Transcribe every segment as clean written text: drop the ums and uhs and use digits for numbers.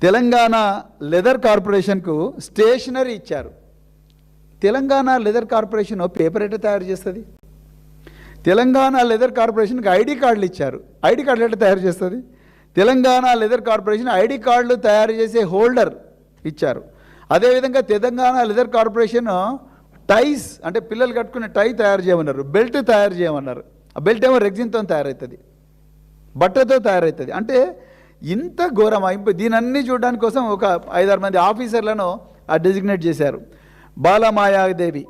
Telangana leather కార్పొరేషన్కు stationery ఇచ్చారు. Telangana leather corporation paper ఎట్లా తయారు చేస్తుంది? తెలంగాణ లెదర్ కార్పొరేషన్కి ఐడి కార్డులు ఇచ్చారు. ఐడి కార్డులు ఎట్లా తయారు చేస్తుంది? తెలంగాణ లెదర్ కార్పొరేషన్ ఐడి కార్డులు తయారు చేసే హోల్డర్ ఇచ్చారు. అదేవిధంగా తెలంగాణ లెదర్ కార్పొరేషన్ టైస్, అంటే పిల్లలు కట్టుకునే టై తయారు చేయమన్నారు, బెల్ట్ తయారు చేయమన్నారు. ఆ బెల్ట్ ఏమో రెగ్జిన్తో తయారవుతుంది, బట్టతో తయారవుతుంది. అంటే ఇంత ఘోరం దీని అన్నీ చూడడానికి కోసం ఒక 5-6 మంది ఆఫీసర్లను డెసిగ్నేట్ చేశారు. Bala Maya Devi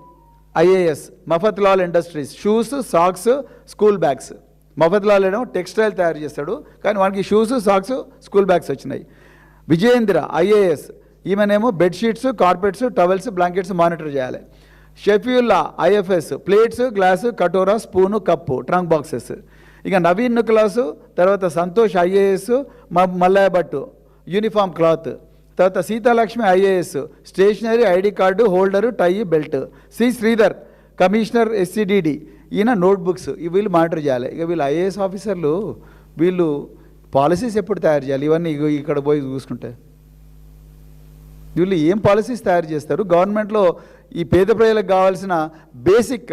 IAS, Mafatlal industries shoes, socks, school bags. Mafatlal ఏమో టెక్స్టైల్ తయారు చేస్తాడు, కానీ వానికి షూస్, సాక్స్, స్కూల్ బ్యాగ్స్ వచ్చినాయి. విజయేంద్ర ఐఏఎస్, ఈమెనేమో bedsheets, carpets, towels, blankets monitor చేయాలి. షఫీయుల్లా ఐఎఫ్ఎస్ ప్లేట్స్, గ్లాసు, కటోరా, స్పూను, కప్పు, ట్రంక్ బాక్సెస్. ఇక నవీన్ నికులాసు, తర్వాత Santosh IAS, Mallaiah Bhattu uniform cloth, తర్వాత Seethalakshmi IAS stationery, ID card, holder, tie, belt. C Sridhar commissioner SCDD, ఈయన notebooks. వీళ్ళు monitor చేయాలి. ఇక వీళ్ళు ఐఏఎస్ ఆఫీసర్లు వీళ్ళు పాలసీస్ ఎప్పుడు తయారు చేయాలి? ఇవన్నీ ఇక్కడ పోయి చూసుకుంటే వీళ్ళు ఏం పాలసీస్ తయారు చేస్తారు? గవర్నమెంట్లో ఈ పేద ప్రజలకు కావాల్సిన బేసిక్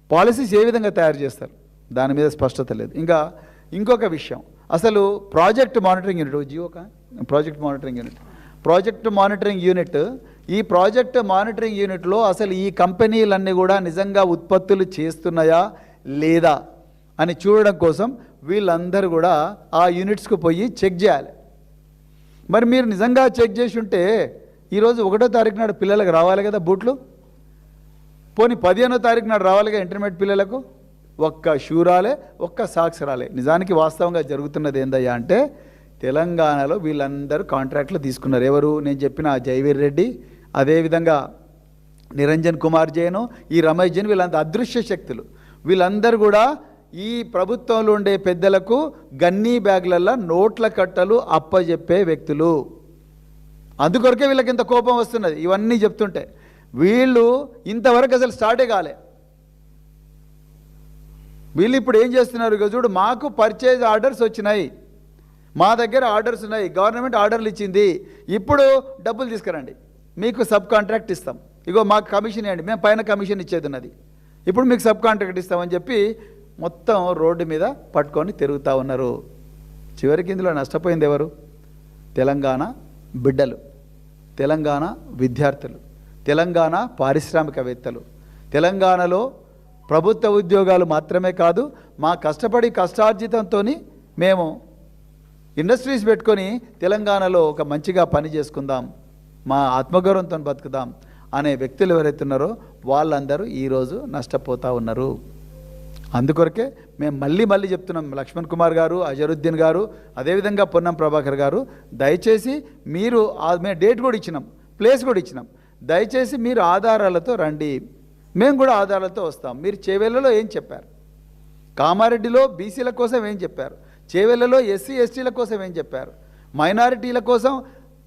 పాలసీస్ ఏ విధంగా తయారు చేస్తారు? దాని మీద స్పష్టత లేదు. ఇంకా ఇంకొక విషయం, అసలు project monitoring unit, project monitoring unit, ఈ ప్రాజెక్ట్ మానిటరింగ్ యూనిట్లో అసలు ఈ కంపెనీలన్నీ కూడా నిజంగా ఉత్పత్తులు చేస్తున్నాయా లేదా అని చూడడం కోసం వీళ్ళందరూ కూడా ఆ యూనిట్స్కు పోయి చెక్ చేయాలి. మరి మీరు నిజంగా చెక్ చేసి ఉంటే ఈరోజు 1వ తారీఖు నాడు పిల్లలకు రావాలి కదా బూట్లు, పోనీ 15వ తారీఖు నాడు రావాలిగా ఇంటర్మీడియట్ పిల్లలకు. ఒక్క షూ రాలే, ఒక్క సాక్స్ రాలే. నిజానికి వాస్తవంగా జరుగుతున్నది ఏందయ్యా అంటే, తెలంగాణలో వీళ్ళందరూ కాంట్రాక్ట్లు తీసుకున్నారు. ఎవరు? నేను చెప్పిన జైవీర్ రెడ్డి, అదేవిధంగా నిరంజన్ కుమార్ జైన్, ఈ రమేష్ జైన్, వీళ్ళంతా అదృశ్య శక్తులు. వీళ్ళందరూ కూడా ఈ ప్రభుత్వంలో ఉండే పెద్దలకు గన్నీ బ్యాగులలో నోట్ల కట్టలు అప్పజెప్పే వ్యక్తులు. అందుకొరకే వీళ్ళకి ఇంత కోపం వస్తున్నది ఇవన్నీ చెప్తుంటే. వీళ్ళు ఇంతవరకు అసలు స్టార్టే కాలే. వీళ్ళు ఇప్పుడు ఏం చేస్తున్నారు? ఇక చూడు, మాకు పర్చేజ్ ఆర్డర్స్ వచ్చినాయి, మా దగ్గర ఆర్డర్స్ ఉన్నాయి, గవర్నమెంట్ ఆర్డర్లు ఇచ్చింది, ఇప్పుడు డబ్బులు తీసుకురండి, మీకు సబ్ కాంట్రాక్ట్ ఇస్తాం, ఇగో మాకు కమిషన్ ఇవ్వండి, మేము పైన కమిషన్ ఇచ్చేది ఉన్నది, ఇప్పుడు మీకు సబ్ కాంట్రాక్ట్ ఇస్తామని చెప్పి మొత్తం రోడ్డు మీద పట్టుకొని తిరుగుతూ ఉన్నారు. చివరికి ఇందులో నష్టపోయింది ఎవరు? తెలంగాణ బిడ్డలు, తెలంగాణ విద్యార్థులు, తెలంగాణ పారిశ్రామికవేత్తలు. తెలంగాణలో ప్రభుత్వ ఉద్యోగాలు మాత్రమే కాదు, మా కష్టార్జితంతో మేము ఇండస్ట్రీస్ పెట్టుకొని తెలంగాణలో ఒక మంచిగా పని చేసుకుందాం, మా ఆత్మగౌరవంతో బతుకుదాం అనే వ్యక్తులు ఎవరైతే ఉన్నారో వాళ్ళందరూ ఈరోజు నష్టపోతూ ఉన్నారు. అందుకొరకే మేము మళ్ళీ చెప్తున్నాం, లక్ష్మణ్ కుమార్ గారు, అజరుద్దీన్ గారు, అదేవిధంగా పొన్నం ప్రభాకర్ గారు, దయచేసి మీరు మేము డేట్ కూడా ఇచ్చినాం, ప్లేస్ కూడా ఇచ్చినాం, దయచేసి మీరు ఆధారాలతో రండి, మేము కూడా ఆధారాలతో వస్తాం. మీరు చేవెళ్లలో ఏం చెప్పారు? కామారెడ్డిలో బీసీల కోసం ఏం చెప్పారు? చేవెళ్లలో ఎస్సీ ఎస్టీల కోసం ఏం చెప్పారు? మైనారిటీల కోసం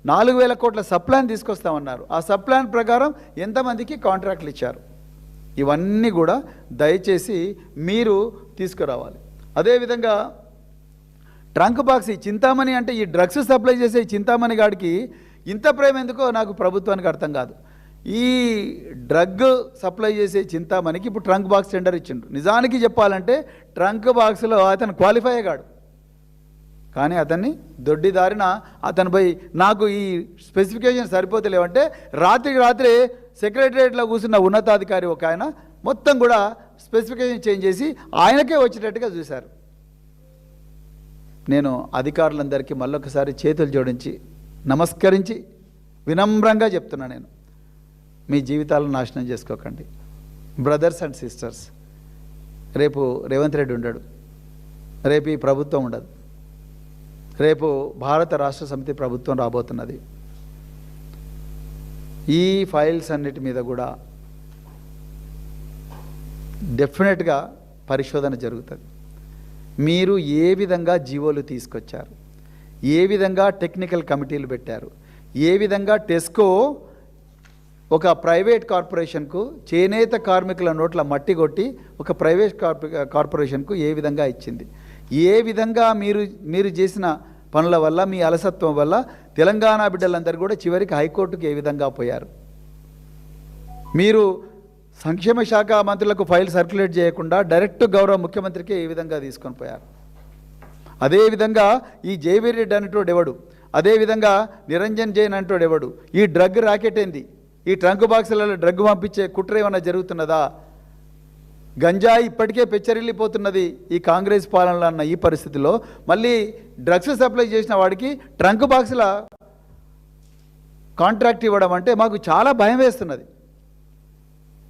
4,000 కోట్ల సప్లాన్ తీసుకొస్తామన్నారు. ఆ సప్లాన్ ప్రకారం ఎంతమందికి కాంట్రాక్ట్లు ఇచ్చారు? ఇవన్నీ కూడా దయచేసి మీరు తీసుకురావాలి. అదేవిధంగా ట్రంక్ బాక్స్, ఈ చింతామణి అంటే ఈ డ్రగ్స్ సప్లై చేసే చింతామణి గాడికి ఇంత ప్రేమ ఎందుకో నాకు ప్రభుత్వానికి అర్థం కాదు. ఈ డ్రగ్ సప్లై చేసే చింతామణికి ఇప్పుడు ట్రంక్ బాక్స్ టెండర్ ఇచ్చిండు. నిజానికి చెప్పాలంటే ట్రంక్ బాక్స్లో అతను క్వాలిఫై అయ్యాడు, కానీ అతన్ని దొడ్డిదారిన అతను పోయి నాకు ఈ స్పెసిఫికేషన్ సరిపోతలేవంటే రాత్రి సెక్రటరియట్లో కూర్చున్న ఉన్నతాధికారి ఒక ఆయన మొత్తం కూడా స్పెసిఫికేషన్ చేంజ్ చేసి ఆయనకే వచ్చేటట్టుగా చూశారు. నేను అధికారులందరికీ మళ్ళొకసారి చేతులు జోడించి నమస్కరించి వినమ్రంగా చెప్తున్నా, నేను మీ జీవితాలను నాశనం చేసుకోకండి. బ్రదర్స్ అండ్ సిస్టర్స్, రేపు రేవంత్ రెడ్డి ఉండడు, రేపు ఈ ప్రభుత్వం ఉండదు, రేపు భారత రాష్ట్ర సమితి ప్రభుత్వం రాబోతున్నది. ఈ ఫైల్స్ అన్నిటి మీద కూడా డెఫినెట్గా పరిశోధన జరుగుతుంది. మీరు ఏ విధంగా జీవోలు తీసుకొచ్చారు, ఏ విధంగా టెక్నికల్ కమిటీలు పెట్టారు, ఏ విధంగా టెస్కో ఒక ప్రైవేట్ కార్పొరేషన్కు చేనేత కార్మికుల నోట్ల మట్టి కొట్టి ఒక ప్రైవేట్ కార్పొరేషన్కు ఏ విధంగా ఇచ్చింది, ఏ విధంగా మీరు చేసిన పనుల వల్ల, మీ అలసత్వం వల్ల తెలంగాణ బిడ్డలందరూ కూడా చివరికి హైకోర్టుకు ఏ విధంగా పోయారు. మీరు సంక్షేమ శాఖ మంత్రులకు ఫైల్ సర్క్యులేట్ చేయకుండా డైరెక్ట్ గౌరవ ముఖ్యమంత్రికి ఏ విధంగా తీసుకొని పోయారు. అదేవిధంగా ఈ జేవీ రెడ్డి అనేటోడు ఎవడు, అదేవిధంగా నిరంజన్ జైన్ అంటోడు ఎవడు, ఈ డ్రగ్ రాకెట్ ఏంది, ఈ ట్రంక్ బాక్సులలో డ్రగ్ పంపించే కుట్ర ఏమన్నా జరుగుతున్నదా? గంజాయి ఇప్పటికే పెచ్చరిల్లిపోతున్నది ఈ కాంగ్రెస్ పాలనలో అన్న ఈ పరిస్థితిలో మళ్ళీ డ్రగ్స్ సప్లై చేసిన వాడికి ట్రంక్ బాక్సుల కాంట్రాక్ట్ ఇవ్వడం అంటే మాకు చాలా భయం వేస్తున్నది.